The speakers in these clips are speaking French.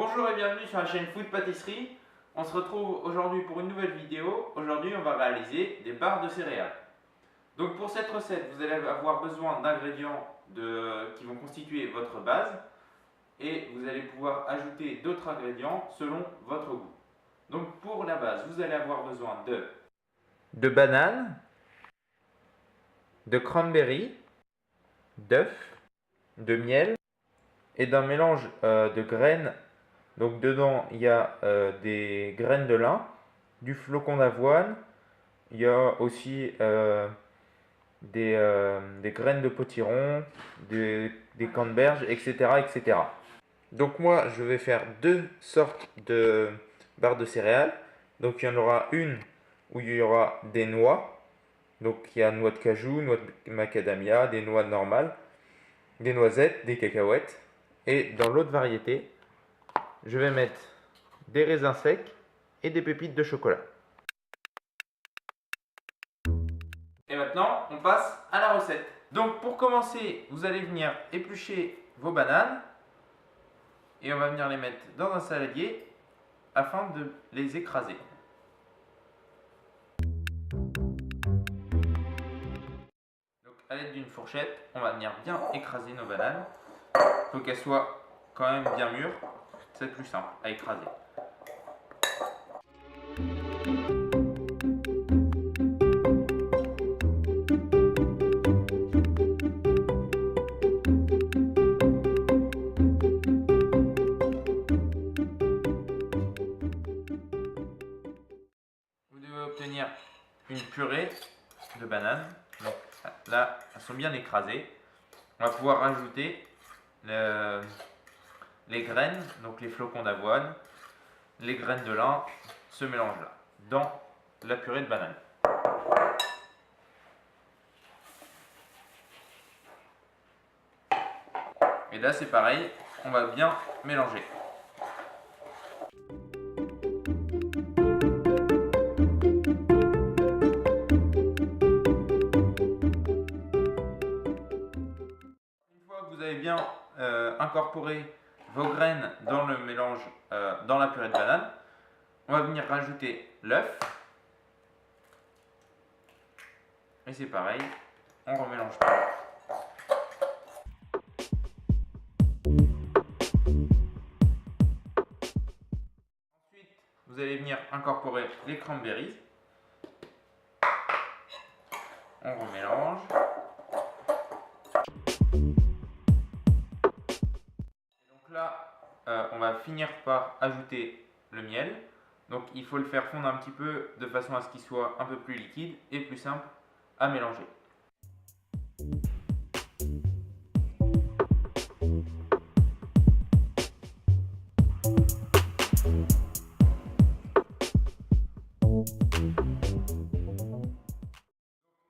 Bonjour et bienvenue sur la chaîne Food Pâtisserie. On se retrouve aujourd'hui pour une nouvelle vidéo. Aujourd'hui, on va réaliser des barres de céréales. Donc pour cette recette, vous allez avoir besoin d'ingrédients qui vont constituer votre base et vous allez pouvoir ajouter d'autres ingrédients selon votre goût. Donc pour la base, vous allez avoir besoin de bananes, de cranberry, d'œufs, de miel et d'un mélange de graines. Donc dedans, il y a des graines de lin, du flocon d'avoine, il y a aussi des graines de potiron, des canneberges, etc., etc. Donc moi, je vais faire deux sortes de barres de céréales. Donc il y en aura une où il y aura des noix. Donc il y a noix de cajou, noix de macadamia, des noix normales, des noisettes, des cacahuètes. Et dans l'autre variété, je vais mettre des raisins secs et des pépites de chocolat. Et maintenant, on passe à la recette. Donc pour commencer, vous allez venir éplucher vos bananes et on va venir les mettre dans un saladier afin de les écraser. Donc à l'aide d'une fourchette, on va venir bien écraser nos bananes. Il faut qu'elles soient quand même bien mûres, c'est plus simple à écraser. Vous devez obtenir une purée de bananes. Donc là, elles sont bien écrasées. On va pouvoir rajouter les graines, donc les flocons d'avoine, les graines de lin, ce mélange-là, dans la purée de banane. Et là, c'est pareil, on va bien mélanger. Une fois que vous avez bien incorporé vos graines dans le mélange, dans la purée de banane, on va venir rajouter l'œuf. Et c'est pareil, on remélange tout. Ensuite, vous allez venir incorporer les cranberries. On remélange. Et donc là, on va finir par ajouter le miel. Donc il faut le faire fondre un petit peu de façon à ce qu'il soit un peu plus liquide et plus simple à mélanger.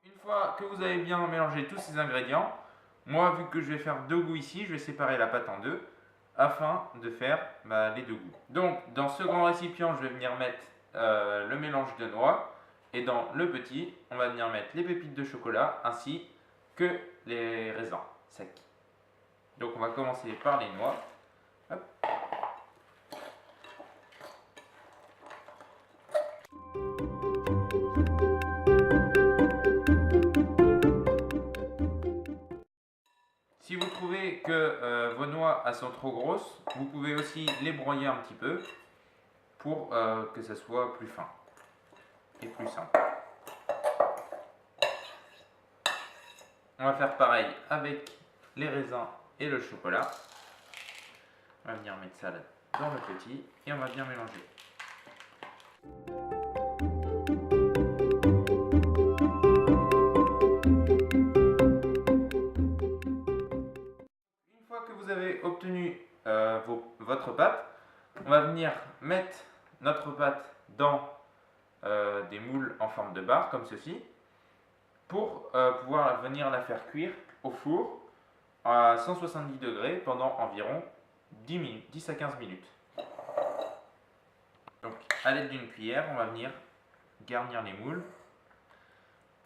Une fois que vous avez bien mélangé tous ces ingrédients, moi vu que je vais faire deux goûts ici, je vais séparer la pâte en deux afin de faire les deux goûts. Donc dans ce grand récipient, je vais venir mettre le mélange de noix et dans le petit, on va venir mettre les pépites de chocolat ainsi que les raisins secs. Donc on va commencer par les noix. Hop. Si vous trouvez que vos noix elles sont trop grosses, vous pouvez aussi les broyer un petit peu pour que ça soit plus fin et plus simple. On va faire pareil avec les raisins et le chocolat. On va venir mettre ça là dans le petit et on va bien mélanger. Une fois que vous avez obtenu votre pâte, on va venir mettre notre pâte dans des moules en forme de barre comme ceci pour pouvoir venir la faire cuire au four à 170 degrés pendant environ 10 à 15 minutes. Donc à l'aide d'une cuillère, on va venir garnir les moules.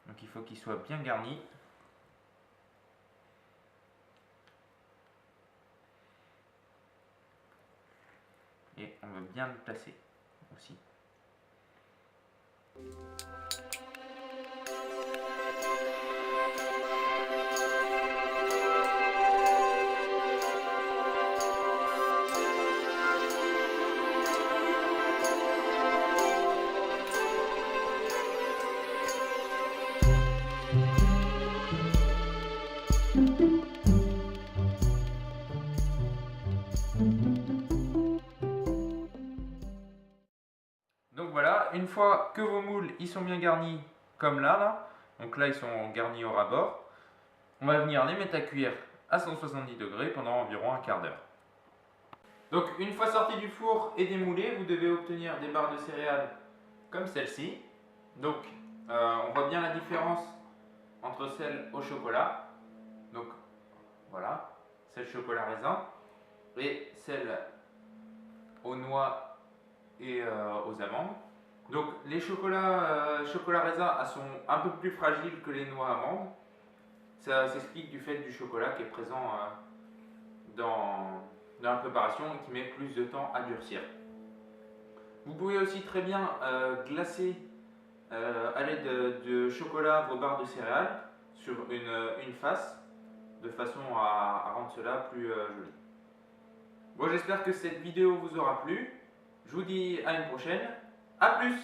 Donc il faut qu'ils soient bien garnis. Et on va bien le placer aussi. Donc voilà, une fois que vos moules ils sont bien garnis comme là, donc là ils sont garnis au ras-bord, on va venir les mettre à cuire à 170 degrés pendant environ un quart d'heure. Donc une fois sorti du four et démoulé, vous devez obtenir des barres de céréales comme celle-ci. Donc on voit bien la différence entre celle au chocolat, donc voilà, celle chocolat raisin, et celle aux noix et aux amandes. Donc les chocolat raisin sont un peu plus fragiles que les noix amandes. Ça s'explique du fait du chocolat qui est présent dans la préparation et qui met plus de temps à durcir. Vous pouvez aussi très bien glacer à l'aide de chocolat vos barres de céréales sur une face, de façon à rendre cela plus joli. Bon, j'espère que cette vidéo vous aura plu. Je vous dis à une prochaine. A plus!